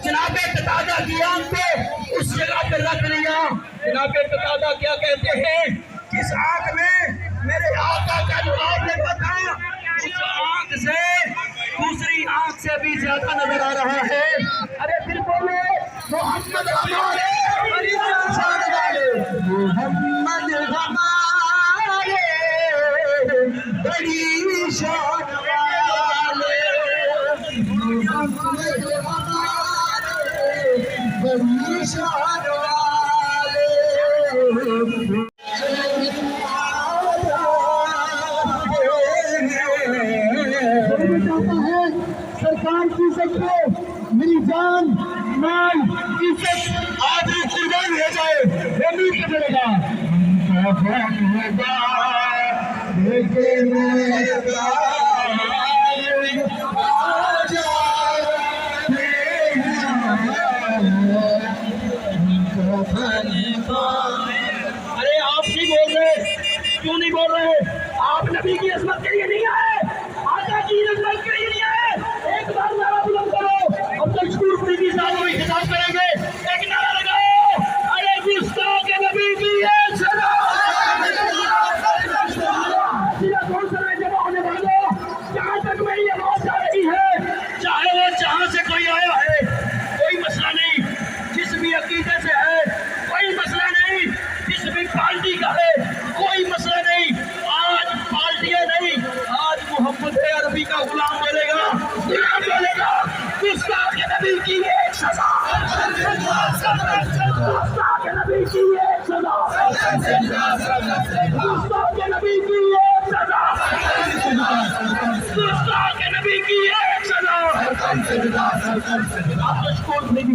جناب قتادہ کی آنکھ کو اس جگہ پہ رکھ لیا. جناب قتادہ کیا کہتے ہیں؟ جس آنکھ میں میرے آقا کا جواب لگا تھا اس آنکھ سے دوسری آنکھ سے بھی زیادہ نظر آ رہا ہے. ارے پھر بولو محمد ہمارے شان والے، محمد ہمارے بڑی شان والے، محمد ہمارے بڑی شان والے. سرکار کی عزت کو میری جان مال عزت آج قربان ہو جائے وہ نہیں کرے گا. ارے آپ نہیں بول رہے؟ کیوں نہیں بول رہے؟ آپ نبی کی عظمت کے لیے نہیں آئے، آقا کی عظمت کے لیے نہیں آئے. ایک بار نعرہ بلند کرو. اب تک اسکول کی صاحب کو خطاب کریں گے. ایک نعرہ لگاؤ، ارے گستاخ نبی کی سزا. کون سا جمع ہونے والوں، جہاں تک میری آواز جا رہی ہے، چاہے وہ جہاں سے کوئی آیا ہے، کوئی مسئلہ نہیں. جس بھی عقیدے سے ہے کوئی مسئلہ نہیں، جس بھی پارٹی کا ہے کوئی مسئلہ نہیں. آج پارٹیاں نہیں، آج محمد عربی کا غلام بولے گا، غلام بولے گا گستاخ نبی کی ایک سزا، گستاخ نبی کی ایک سزا، گستاخ نبی کی ایک سزا، گستاخ نبی کی ایک سزا. آپ کو اسکول نہیں بھی